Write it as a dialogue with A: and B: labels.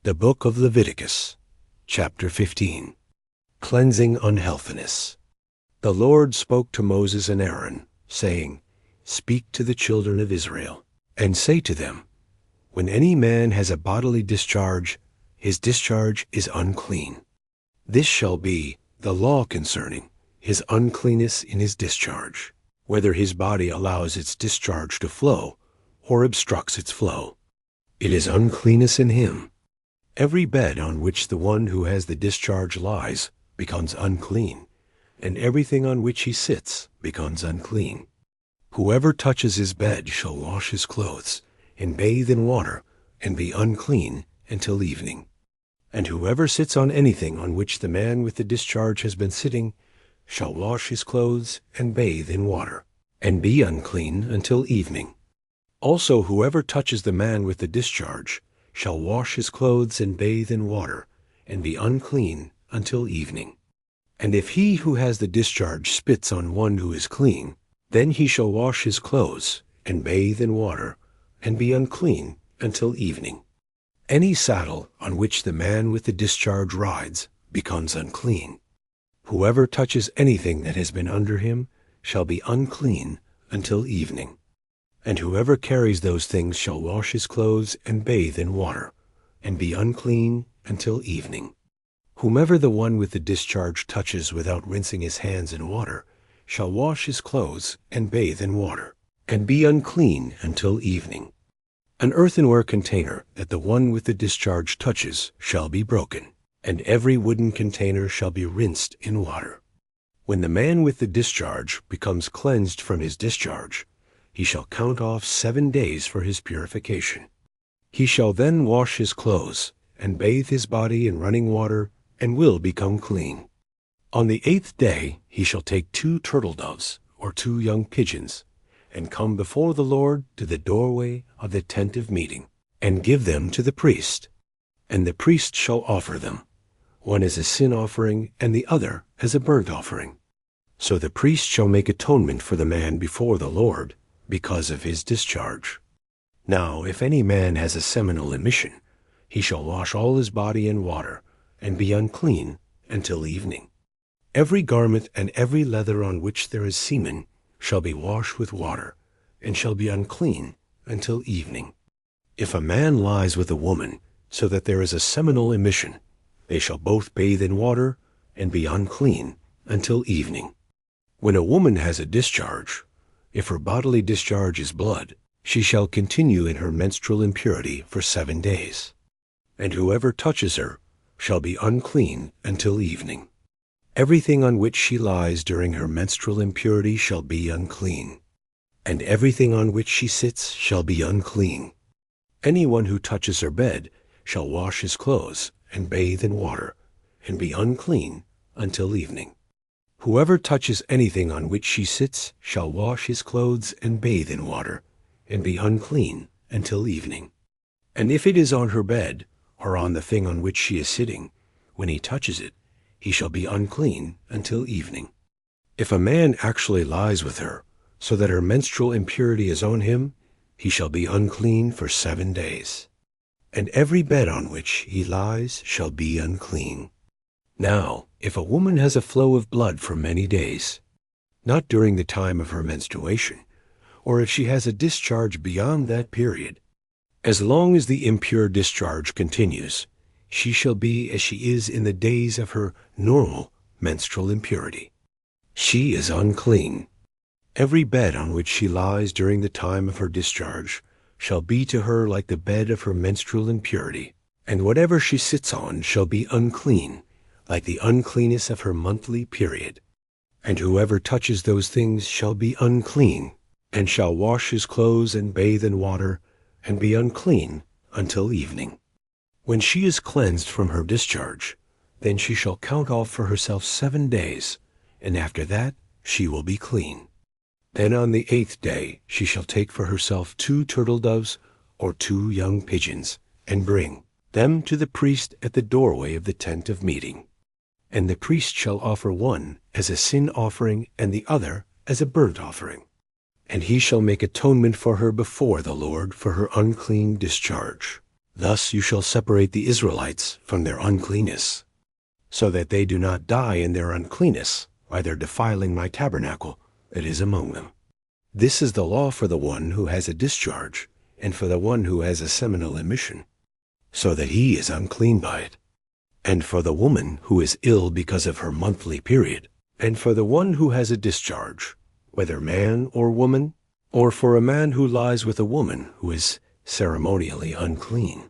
A: The Book of Leviticus, Chapter 15. Cleansing Unhealthiness. The Lord spoke to Moses and Aaron, saying, Speak to the children of Israel, and say to them, When any man has a bodily discharge, his discharge is unclean. This shall be the law concerning his uncleanness in his discharge, whether his body allows its discharge to flow, or obstructs its flow. It is uncleanness in him. Every bed on which the one who has the discharge lies becomes unclean, and everything on which he sits becomes unclean. Whoever touches his bed shall wash his clothes, and bathe in water, and be unclean until evening. And whoever sits on anything on which the man with the discharge has been sitting shall wash his clothes and bathe in water, and be unclean until evening. Also whoever touches the man with the discharge shall wash his clothes and bathe in water, and be unclean until evening. And if he who has the discharge spits on one who is clean, then he shall wash his clothes, and bathe in water, and be unclean until evening. Any saddle on which the man with the discharge rides becomes unclean. Whoever touches anything that has been under him shall be unclean until evening. And whoever carries those things shall wash his clothes and bathe in water, and be unclean until evening. Whomever the one with the discharge touches without rinsing his hands in water shall wash his clothes and bathe in water, and be unclean until evening. An earthenware container that the one with the discharge touches shall be broken, and every wooden container shall be rinsed in water. When the man with the discharge becomes cleansed from his discharge, he shall count off 7 days for his purification. He shall then wash his clothes, and bathe his body in running water, and will become clean. On the 8th day he shall take 2 turtle doves, or 2 young pigeons, and come before the Lord to the doorway of the tent of meeting, and give them to the priest. And the priest shall offer them, one as a sin offering, and the other as a burnt offering. So the priest shall make atonement for the man before the Lord, because of his discharge. Now if any man has a seminal emission, he shall wash all his body in water, and be unclean until evening. Every garment and every leather on which there is semen shall be washed with water, and shall be unclean until evening. If a man lies with a woman, so that there is a seminal emission, they shall both bathe in water, and be unclean until evening. When a woman has a discharge, if her bodily discharge is blood, she shall continue in her menstrual impurity for 7 days. And whoever touches her shall be unclean until evening. Everything on which she lies during her menstrual impurity shall be unclean, and everything on which she sits shall be unclean. Anyone who touches her bed shall wash his clothes and bathe in water, and be unclean until evening. Whoever touches anything on which she sits shall wash his clothes and bathe in water, and be unclean until evening. And if it is on her bed, or on the thing on which she is sitting, when he touches it, he shall be unclean until evening. If a man actually lies with her, so that her menstrual impurity is on him, he shall be unclean for 7 days. And every bed on which he lies shall be unclean. Now, if a woman has a flow of blood for many days, not during the time of her menstruation, or if she has a discharge beyond that period, as long as the impure discharge continues, she shall be as she is in the days of her normal menstrual impurity. She is unclean. Every bed on which she lies during the time of her discharge shall be to her like the bed of her menstrual impurity, and whatever she sits on shall be unclean, like the uncleanness of her monthly period. And whoever touches those things shall be unclean, and shall wash his clothes and bathe in water, and be unclean until evening. When she is cleansed from her discharge, then she shall count off for herself 7 days, and after that she will be clean. Then on the 8th day she shall take for herself 2 turtle doves, or 2 young pigeons, and bring them to the priest at the doorway of the tent of meeting. And the priest shall offer one as a sin offering, and the other as a burnt offering. And he shall make atonement for her before the Lord for her unclean discharge. Thus you shall separate the Israelites from their uncleanness, so that they do not die in their uncleanness by their defiling my tabernacle that is among them. This is the law for the one who has a discharge, and for the one who has a seminal emission, so that he is unclean by it, and for the woman who is ill because of her monthly period, and for the one who has a discharge, whether man or woman, or for a man who lies with a woman who is ceremonially unclean.